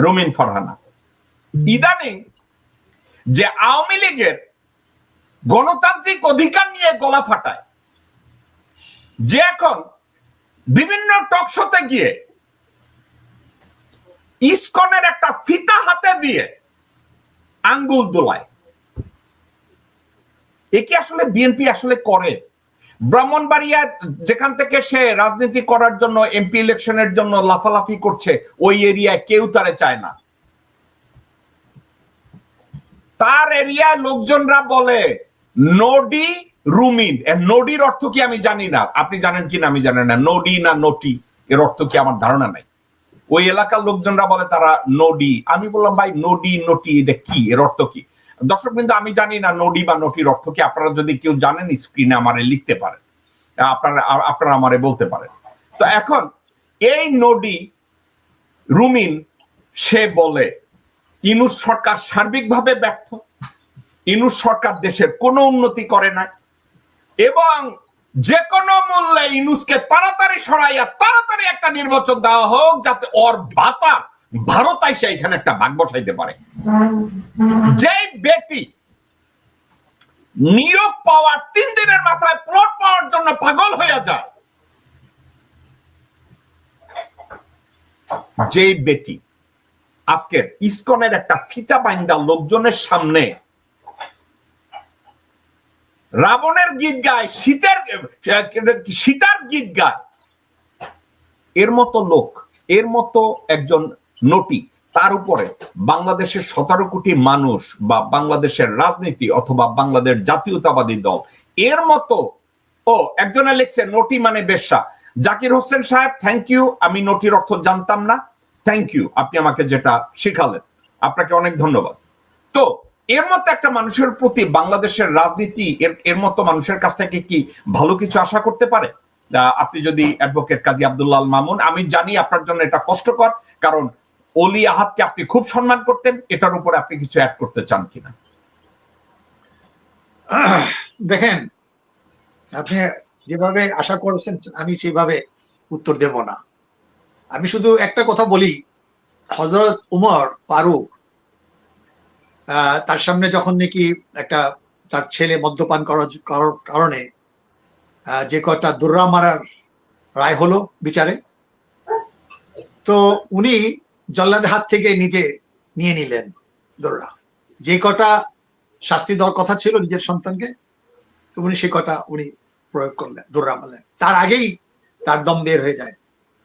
রুমিন ফারহানা ইদানিং যে আওয়ামী লীগের গণতান্ত্রিক অধিকার নিয়ে গলা ফাটায়, যে এখন বিভিন্ন টকশোতে গিয়ে ইসকনের একটা ফিতা হাতে দিয়ে আঙ্গুল দোলায়, এ কি আসলে বিএনপি আসলে করে? ব্রাহ্মণবাড়িয়া যেখান থেকে সে রাজনীতি করার জন্য এমপি ইলেকশনের জন্য লাফালাফি করছে, ওই এরিয়ায় কেউ তারে চায় না। তার এরিয়ায় লোকজনরা বলে নডি রুমিন। নডির অর্থ কি আমি জানি না, আপনি জানেন কি না আমি জানি না। নডি না নটি এর অর্থ কি আমার ধারণা নাই। ওই এলাকার লোকজনরা বলে তারা নডি। আমি বললাম ভাই নডি নটি এটা কি, এর অর্থ কি? দর্শক কিন্তু আমি জানি না নডি বা নটির অর্থ কি। আপনারা যদি কেউ জানেন স্ক্রিনে আমারে লিখতে পারেন, আপনারা আমারে বলতে পারেন। তো এখন এই নডি রুমিন সে বলে ইউনূস সরকার সার্বিকভাবে ব্যর্থ, ইউনূস সরকার দেশের কোনো উন্নতি করে না এবং যে কোনো মূল্যে ইউনূসকে তাড়াতাড়ি সরাইয়া তাড়াতাড়ি একটা নির্বাচন দেওয়া হোক, যাতে ওর বাতা ভারত আইসা এখানে একটা ভাগ বসাইতে পারে। যেই ব্যক্তি নিয়োগ পাওয়ার 3 দিনের মাথায় প্লট পাওয়ার জন্য পাগল হয়ে যায়, যেই ব্যক্তি আজকের ইসকনের একটা ফিতা বাইন্দা লোকজনের সামনে রাবণের গীত গায়, সীতার গীত গায়, এর মতো লোক, এর মতো একজন নটি, তার উপরে বাংলাদেশের 17 কোটি মানুষ বা বাংলাদেশের রাজনীতি অথবা বাংলাদেশ জাতীয়তাবাদী দল এর মতো। ও একজনে লিখছে নটি মানে বেশ্যা। জাকির হোসেন সাহেব থ্যাংক ইউ, আমি নটির অর্থ জানতাম না, থ্যাংক ইউ, আপনি আমাকে যেটা শিখালেন, আপনাকে অনেক ধন্যবাদ। তো এর মতো একটা মানুষের প্রতি বাংলাদেশের রাজনীতি এর মতো মানুষের কাছ থেকে কি ভালো কিছু আশা করতে পারে? আপনি যদি অ্যাডভোকেট কাজী আব্দুল্লাহ আল মামুন, আমি জানি আপনার জন্য এটা কষ্টকর, কারণ অলি আহাদকে আপনি খুব সম্মান করতেন, এটার উপরে আপনি কিছু অ্যাড করতে চান কিনা? দেখেন, আপনি যেভাবে আশা করছেন আমি সেভাবে উত্তর দেব না। আমি শুধু একটা কথা বলি, হযরত উমর ফারুক তার সামনে যখন নাকি একটা তার ছেলে মদ্যপান করার কারণে যে কটা দুর্রা মারার রায় হলো বিচারে, তো উনি জল্লাদের হাত থেকে নিজে নিয়ে নিলেন দুর্রা। যে কটা শাস্তি দেওয়ার কথা ছিল নিজের সন্তানকে, তো উনি সে কটা উনি প্রয়োগ করলেন, দুর্রা মারলেন। তার আগেই তার দম বের হয়ে যায়।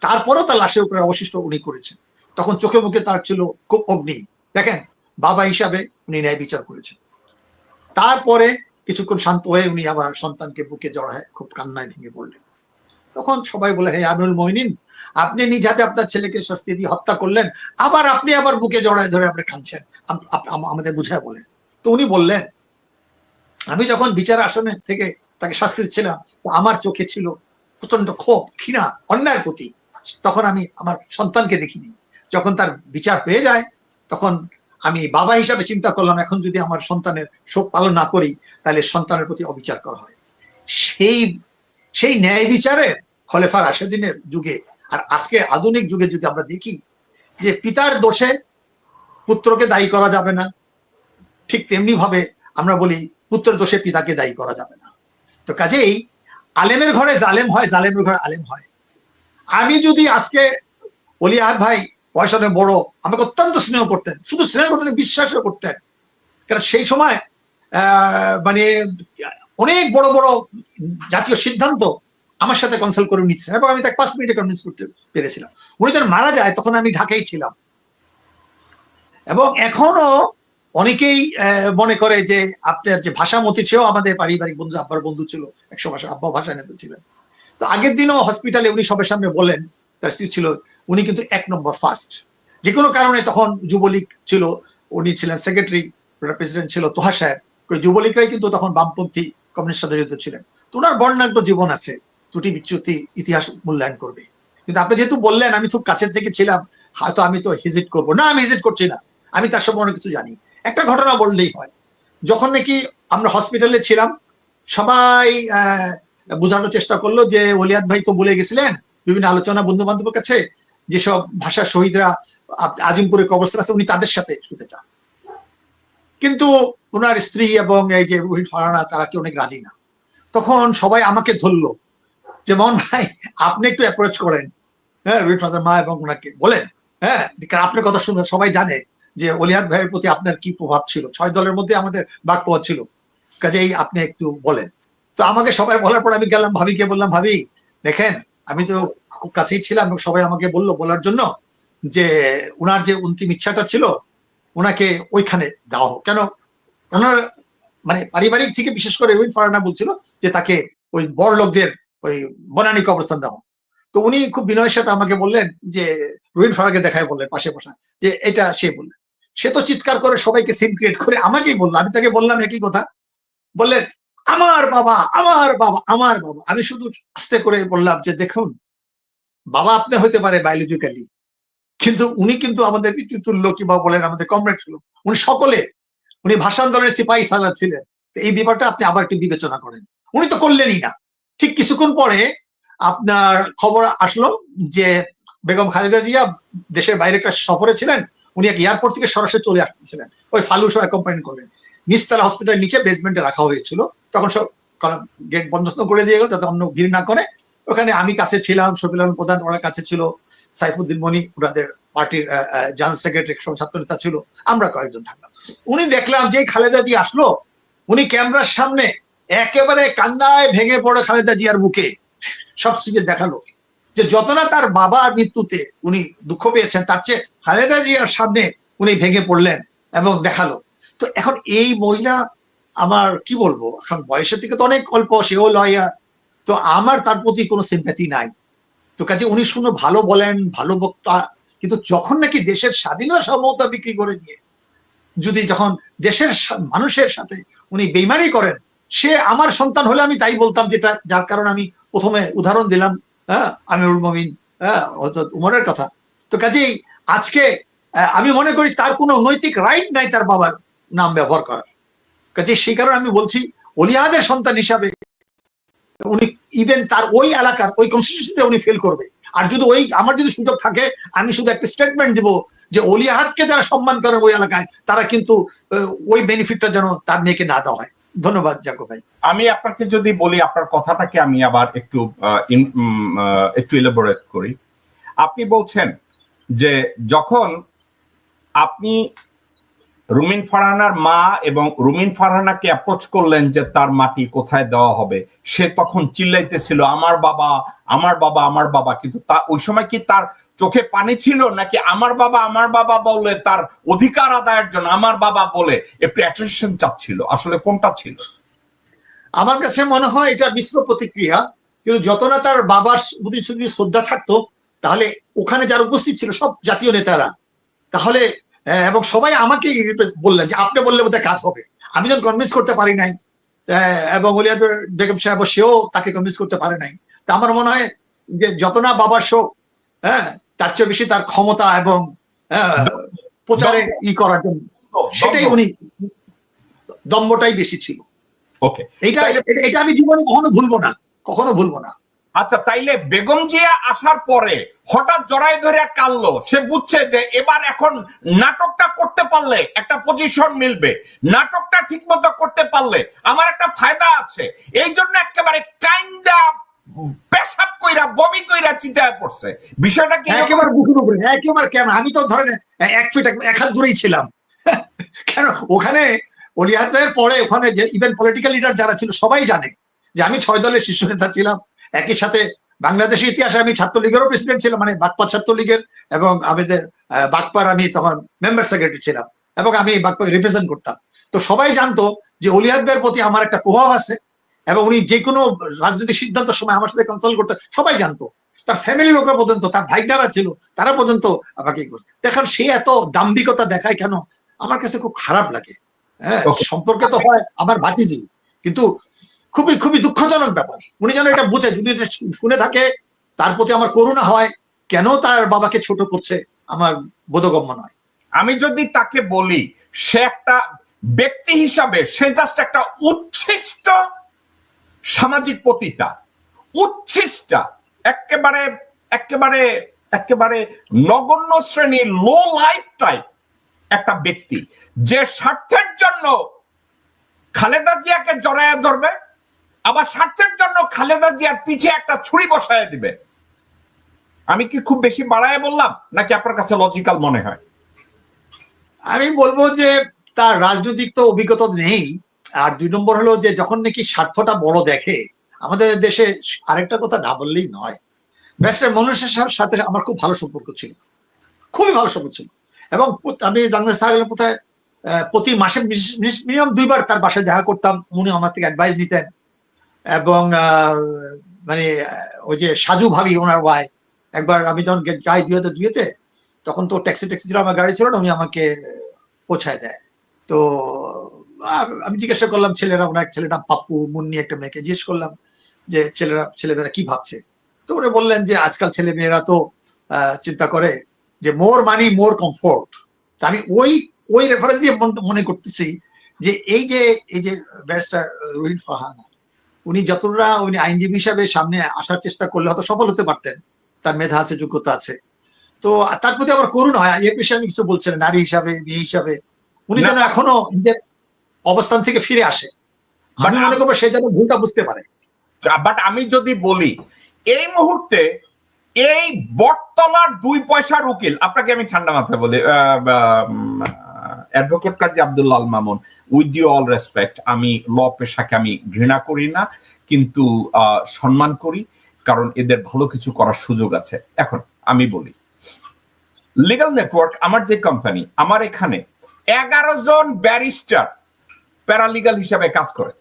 তারপরও তার লাশের উপরে অবশিষ্ট উনি করেছেন। তখন চোখে মুখে তার ছিল খুব অগ্নি। দেখেন, বাবা হিসাবে উনি ন্যায় বিচার করেছেন। তারপরে কিছুক্ষণ শান্ত হয়ে উনি আবার সন্তানকে বুকে জড়ায় খুব কান্নায় ভেঙে পড়লেন। তখন সবাই বলে, হে আমিরুল মুমিনিন, আপনি নিজ হাতে আপনার ছেলেকে শাস্তি দিয়ে হত্যা করলেন, আপনি আবার বুকে জড়ায় ধরে আপনি কাঁদছেন, আমাদের বুঝায় বলেন। তো উনি বললেন, আমি যখন বিচার আসনে থেকে তাকে শাস্তি দিচ্ছিলাম, আমার চোখে ছিল প্রচন্ড ক্ষোভ, ঘৃণা অন্যায়ের প্রতি। তখন আমি আমার সন্তানকে দেখিনি। যখন তার বিচার হয়ে যায়, তখন আমি বাবা হিসাবে চিন্তা করলাম, এখন যদি আমার সন্তানের শোক পালন না করি, তাহলে সন্তানের প্রতি অবিচার করা হয়। সেই ন্যায় বিচারের খলিফা রাশেদিনের যুগে আর আজকে আধুনিক যুগে যদি আমরা দেখি যে পিতার দোষে পুত্রকে দায়ী করা যাবে না, ঠিক তেমনি ভাবে আমরা বলি পুত্রের দোষে পিতাকে দায়ী করা যাবে না। তো কাজেই আলেমের ঘরে জালেম হয়, জালেমের ঘরে আলেম হয়। আমি যদি আজকে অলি আহাদ ভাই বয়সে বড়, আমাকে অত্যন্ত স্নেহ করতেন, শুধু স্নেহ করতেন, বিশ্বাসও করতেন। কারণ সেই সময় মানে অনেক বড় বড় জাতীয় সিদ্ধান্ত আমার সাথে কনসাল্ট করে নিচ্ছেন এবং আমি তাকে 5 মিনিটে কনভিন্স করতে পেরেছিলাম। উনি যখন মারা যায় তখন আমি ঢাকায় ছিলাম। এবং এখনো অনেকেই মনে করে যে আপনার যে ভাষামতি ছিল, আমাদের পারিবারিক বন্ধু, আব্বার বন্ধু ছিল, 100 ভাষা, আব্বা ভাষা নেতা ছিলেন। তো আগের দিনও হসপিটালে উনি সবার সামনে বলেন, তার স্ত্রী ছিল, উনি কিন্তু 1 নম্বর ফার্স্ট। যে কোনো কারণে তখন যুবলীগ ছিল, উনি ছিলেন সেক্রেটারি, প্রেসিডেন্ট ছিল তোহা সাহেব। যুবলীগরাই কিন্তু তখন বামপন্থী কমিউনিস্ট সাথে যুক্ত ছিলেন। তো ওনার বর্ণাঢ্য জীবন আছে, ত্রুটি বিচ্যুতি ইতিহাস মূল্যায়ন করবে। কিন্তু আপনি যেহেতু বললেন আমি খুব কাছের থেকে ছিলাম, হয়তো আমি তো হেজিট করবো না। আমি হেজিট করছি না, আমি তার সম্পর্কে অনেক কিছু জানি। একটা ঘটনা বললেই হয়, যখন নাকি আমরা হসপিটালে ছিলাম, সবাই বোঝানোর চেষ্টা করলো যে ওলিয়াদ ভাই তো বলে গেছিলেন বিভিন্ন আলোচনা বন্ধু বান্ধবের কাছে যেসব ভাষা শহীদরা আজিমপুরে কবরস্থান আছে উনি তাদের সাথে শুতে চান, কিন্তু ওনার স্ত্রী এবং এই যে রুহিন ফারহানা তারা কি অনেক রাজি না। তখন সবাই আমাকে ধরলো যে মোহন ভাই আপনি একটু অ্যাপ্রোচ করেন, হ্যাঁ রুহিন ফারহানার মা এবং ওনাকে বলেন, হ্যাঁ কারণ আপনার কথা শুনে সবাই জানে যে অলিয়াদ ভাইয়ের প্রতি আপনার কি প্রভাব ছিল, 6 দলের মধ্যে আমাদের বাক প্রভাব ছিল, কাজেই আপনি একটু বলেন। তো আমাকে সবাই বলার পর আমি গেলাম ভাবিকে বললাম, ভাবি দেখেন আমি তো খুব কাছেই ছিলাম এবং সবাই আমাকে বললো বলার জন্য যে উনার যে অন্তিম ইচ্ছাটা ছিল ওনাকে ওইখানে দেওয়া হোক। কেন ওনার মানে পারিবারিক থেকে বিশেষ করে রুহিন ফারহানা বলছিল যে তাকে ওই বড় লোকদের ওই বনানী কবরস্থান দেওয়া। তো উনি খুব বিনয়ের সাথে আমাকে বললেন যে রুহিন ফারহানাকে দেখায় বললেন পাশে বসা যে এটা সে বললেন। সে তো চিৎকার করে সবাইকে সিন ক্রিয়েট করে আমাকেই বললো, আমি তাকে বললাম একই কথা, বললেন আমার বাবা আমার বাবা আমার বাবা। আমি শুধু আস্তে করে বললাম যে দেখুন বাবা আপনার হতে পারে বায়োলজিক্যালি, কিন্তু উনি কিন্তু আমাদের পিতৃতুল্য কিংবা বলেন আমাদের কমরেড ছিল, উনি সকলে, উনি ভাষা আন্দোলনের সিপাহী সালার ছিলেন। এই ব্যাপারটা আপনি আবার একটু বিবেচনা করেন। উনি তো করলেনই না। ঠিক কিছুক্ষণ পরে আপনার খবর আসলো যে বেগম খালেদা জিয়া দেশের বাইরে একটা সফরে ছিলেন, উনি এক এয়ারপোর্ট থেকে সরাসরি চলে আসতেছিলেন, ওই ফালু সহ অ্যাকম্পানি করলেন। নিচতলা হসপিটালের নিচে বেসমেন্টে রাখা হয়েছিল, তখন সব গেট বন্ধ করে দিয়ে গেল যাতে অন্য ভিড় না করে। ওখানে আমি কাছে ছিলাম, শফিল আলম প্রধান ওরা কাছে ছিল, সাইফুদ্দিন মনি ওনাদের পার্টির জেনারেল সেক্রেটারি ছাত্র নেতা ছিল, আমরা কয়েকজন থাকলাম। উনি দেখলাম যে খালেদা জি আসলো, উনি ক্যামেরার সামনে একেবারে কান্নায় ভেঙে পড়ে খালেদা জিয়ার মুখে সবচেয়ে দেখালো যে যত না তার বাবার মৃত্যুতে উনি দুঃখ পেয়েছেন, তার চেয়ে খালেদা জিয়ার সামনে উনি ভেঙে পড়লেন এবং দেখালো। তো এখন এই মহিলা আমার কি বলবো, এখন বয়সের দিকে তো অনেক অল্প, সেও লয়ার, তো আমার তার প্রতি কোনো সিম্প্যাথি নাই। তো কাজে উনি শুনে ভালো বলেন, ভালো বক্তা, কিন্তু যখন নাকি দেশের স্বাধীনতা সার্বভৌমতা বিক্রি করে দিয়ে যদি যখন দেশের মানুষের সাথে উনি বেইমানি করেন, সে আমার সন্তান হলে আমি তাই বলতাম, যেটা যার কারণে আমি প্রথমে উদাহরণ দিলাম হ্যাঁ আমিরুল মুমিন হযরত উমরের কথা। তো কাজেই আজকে আমি মনে করি তার কোনো নৈতিক রাইট নাই তার বাবার নাম ব্যবহার করার। কাজেই সেই কারণে আমি বলছি অলিয়াদের সন্তান হিসাবে উনি ইভেন তার ওই এলাকার ওই কনস্টিটিউশনতে উনি ফেল করবে। আর যদি ওই আমার যদি সুযোগ থাকে আমি শুধু একটা স্টেটমেন্ট দিব যে অলিয়াহাদকে যারা সম্মান করে ওই এলাকায় তারা কিন্তু ওই বেনিফিটটা যেন তার মেয়েকে না দেওয়া হয়। ধন্যবাদ জাকো ভাই। আমি আপনাকে যদি বলি আপনার কথাটাকে আমি আবার একটু একটু এলাবোরেট করি। আপনি বলছেন যে যখন আপনি রুমিন ফারহানার মা এবং রুমিন ফারহানাকে অ্যাপ্রোচ করলেন যে তার মাটি কোথায় দেওয়া হবে, সে তখন চিল্লাইতেছিল আমার বাবা আমার বাবা আমার বাবা, কিন্তু তা ওই সময় কি তার চোখে পানি ছিল নাকি আমার বাবা বলে তার অধিকার আদায়ের জন্য আমার বাবা বলে একটু অ্যাটেনশন চাচ্ছিল, আসলে কোনটা ছিল? আমার কাছে মনে হয় এটা মিশ্র প্রতিক্রিয়া, কিন্তু যত না তার বাবার প্রতি শ্রদ্ধা থাকতো তাহলে ওখানে যারা উপস্থিত ছিল সব জাতীয় নেতারা তাহলে এবং সবাই আমাকে বললেন যে আপনি বললে বোধহয় কাজ হবে। আমি যখন কনভিন্স করতে পারি নাই এবং অলিয়াদ বেগম সাহেব সেও তাকে কনভিন্স করতে পারে নাই, তা আমার মনে হয় যে যত না বাবার শোক হ্যাঁ তার চেয়ে বেশি তার ক্ষমতা এবং প্রচারে করার জন্য সেটাই উনি দম্ভটাই বেশি ছিল। ওকে, এটা আমি জীবনে কখনো ভুলবো না। আচ্ছা, তাইলে বেগম জিয়া আসার পরে হঠাৎ জড়াই ধরে কাঁদলো, সে বুঝছে যে এবার এখন নাটকটা করতে পারলে একটা পজিশন মিলবে, নাটকটা ঠিক মতো করতে পারলে আমার একটা ফায়দা আছে, এই জন্য একেবারে কাইন্ডা পেশাব কইরা বমি কইরা চিন্তায় পড়ছে। বিষয়টা কি একেবারে বুকের উপরে একেবারে কেন, আমি তো ধরেন 1 ফিট 1 হাত দূরেই ছিলাম কেন ওখানে অলিয়াদের পরে ওখানে যে ইভেন পলিটিক্যাল লিডার যারা ছিল সবাই জানে যে আমি 6 দলের শীর্ষ নেতা ছিলাম। একই সাথে বাংলাদেশের ইতিহাসে আমি ছাত্রলীগেরও প্রেসিডেন্ট ছিলাম, মানে বাগপা ছাত্রলীগের, এবং আমাদের বাগপার আমি তখন মেম্বার সেক্রেটারি ছিলাম এবং আমি বাগপাকে রিপ্রেজেন্ট করতাম। তো সবাই জানতো যে অলিয়াদ ভাইয়ের প্রতি আমার একটা প্রভাব আছে এবং উনি যে কোনো রাজনৈতিক সিদ্ধান্তের সময় আমার সাথে কনসাল্ট করতেন, সবাই জানতো, তার ফ্যামিলি লোকরা পর্যন্ত, তার ভাইটারা ছিল তারা পর্যন্ত আমাকে করছে। দেখেন সে এত দাম্ভিকতা দেখায় কেন, আমার কাছে খুব খারাপ লাগে। হ্যাঁ সম্পর্কে তো হয় আমার ভাতিজি, কিন্তু খুবই খুবই দুঃখজনক ব্যাপার। উনি যেন এটা বুঝে, যদি শুনে থাকে তার প্রতি আমার করুণা হয়, কেন তার বাবাকে ছোট করছে আমার বোধগম্য নয়। আমি যদি তাকে বলি সে একটা ব্যক্তি হিসাবে সে জাস্ট একটা উচ্ছিষ্ট সামাজিক পতিতা, উচ্ছিষ্টা, একেবারে একেবারে একেবারে নগণ্য শ্রেণীর লো লাইফ টাইপ একটা ব্যক্তি, যে স্বার্থের জন্য খালেদা জিয়াকে জড়াইয়া ধরবে, আবার স্বার্থের জন্য খালেদা জিয়ার পিঠে একটা ছুরি বসায় দিবে। আমি কি খুব বেশি বাড়ায় বললাম, নাকি আপনার কাছে লজিক্যাল মনে হয়? আমি বলবো যে তার রাজনৈতিক তো অভিজ্ঞতা নেই, আর 2 নম্বর হলো যে যখন নাকি স্বার্থটা বড় দেখে, আমাদের দেশে আরেকটা কথা না বললেই নয়, ব্যারিস্টার মনির সাথে আমার খুব ভালো সম্পর্ক ছিল, খুবই ভালো সম্পর্ক ছিল, এবং আমি বাংলাদেশ থাকলে কোথায় প্রতি মাসে মিনিমাম 2 বার তার বাসায় দেখা করতাম, উনি আমার থেকে অ্যাডভাইস নিতেন। এবং মানে ওই যে সাজু ভাবি ওনার ওয়াইফ, একবার আমি যখন গাড়ি ধুয়েতে তখন তো ট্যাক্সি ছিল, আমার গাড়ি ছিল না, উনি আমাকে পৌঁছায় দেয়। তো আমি জিজ্ঞাসা করলাম ছেলেরা, ওনার ছেলেটা পাপ্পু মুন্নি একটা মেয়েকে জিজ্ঞেস করলাম যে ছেলেমেয়েরা কি ভাবছে, তো ওরা বললেন যে আজকাল ছেলেমেয়েরা তো চিন্তা করে যে মোর মানি মোর কমফোর্ট। আমি ওই রেফারেন্স দিয়ে মনে করতেছি যে এই যে ব্যারিস্টার রুহিল ফারহানা, উনি যতটা উনি আইনজীবী হিসাবে সামনে আসার চেষ্টা করলে হয়তো সফল হতে পারতেন, তার মেধা আছে, যোগ্যতা আছে, তো তার প্রতি আমার করুণ হয়। এর বিষয়ে আমি কিছু বলছি না, নারী হিসাবে, মেয়ে হিসাবে উনি যেন এখনো নিজের অবস্থান থেকে ফিরে আসে, আমি মনে করবো সে যেন ভুলটা বুঝতে পারে। বাট আমি যদি বলি এই মুহূর্তে এই বটতলার 2 পয়সার উকিল, আপনাকে আমি ঠান্ডা মাথায় বলি, advocate Kazi Abdullah Al Mamun, with due all respect, আমি ল পেশাকে আমি ঘৃণা করি না, কিন্তু সম্মান করি, কারণ এদের ভালো কিছু করার সুযোগ আছে। এখন আমি বলি লিগ্যাল নেটওয়ার্ক আমার যে কোম্পানি, আমার এখানে 11 জন ব্যারিস্টার প্যারালিগাল হিসাবে কাজ করে,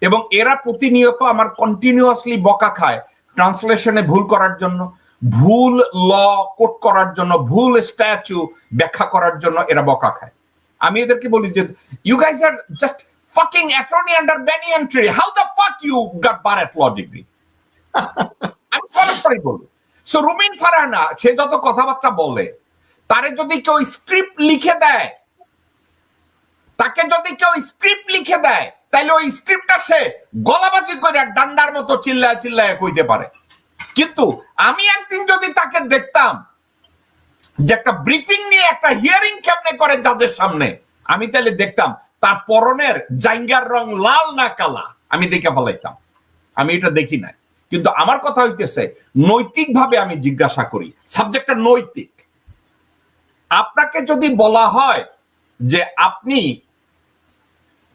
এবং এরা প্রতিনিয়ত আমার কন্টিনিউয়াসলি বকা খায় ট্রান্সলেশনে ভুল করার জন্য, ভুল ল কোট করার জন্য, ভুল স্ট্যাচু ব্যাখ্যা করার জন্য এরা বকা খায়। আমি এদেরকে বলি যে you guys are just fucking attorney under banyan tree, how the fuck you got bar at law degree. আমি সরাসরি বলি। সো রুমিন ফারহানা সে যত কথাবার্তা বলে, তারে যদি কেউ স্ক্রিপ্ট লিখে দেয়, তাকে যদি কেউ স্ক্রিপ্ট লিখে দেয়, তাহলে ওই স্ক্রিপ্টটা সে গলাবাজি করে ডান্ডার মতো চিল্লায় চিল্লায় কইতে পারে। কিন্তু আমি একদিন যদি তাকে দেখতাম যে একটা ব্রিফিং নিয়ে একটা হিয়ারিং কেমনে করে জাজের সামনে, আমি তাহলে দেখতাম তার পরনের জাইঙ্গার রং লাল না কালা, আমি দেখে ফেলাইতাম। আমি এটা দেখি নাই, কিন্তু আমার কথা হইতেছে নৈতিকভাবে আমি জিজ্ঞাসা করি, সাবজেক্টটা নৈতিক। আপনাকে যদি বলা হয় যে আপনি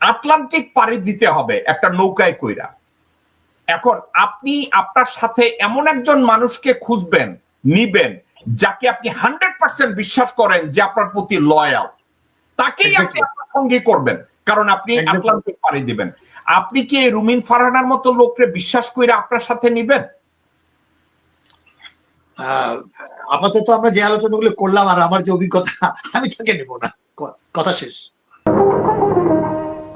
আটলান্টিক পাড়ি দিতে হবে একটা নৌকায় কইরা, এখন আপনি আপনার সাথে এমন একজন মানুষকে খুঁজবেন, নিবেন, যাকে আপনি 100% বিশ্বাস করেন যে আপনার প্রতি লয়াল, তাকেই আপনি আপনার সঙ্গে করবেন, কারণ আপনি আটলান্টিক পাড়ি দিবেন। আপনি কি রুমিন ফারহানার মতো লোককে বিশ্বাস করে আপনার সাথে নিবেন? আপাতত আমরা যে আলোচনাগুলো করলাম আর আমার যে অভিজ্ঞতা, আমি তাকে নেব না, কথা শেষ।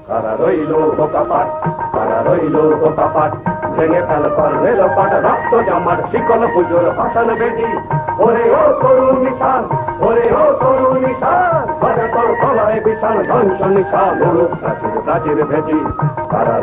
কারা রইল বোকাপাট, কারা রইল বোকাপাট, ভেঙে ফেল করবে লোপাট, রক্ত জামার শিকল পুজোর ভাষণ বেদি, ওরে ও তরুণ নিশান, ওরে ও তরুণ নিশান, ঘরে তোর গলায় বিশাল ধ্বংস নিশান, প্রাচীর প্রাচীর ভেদি, কারা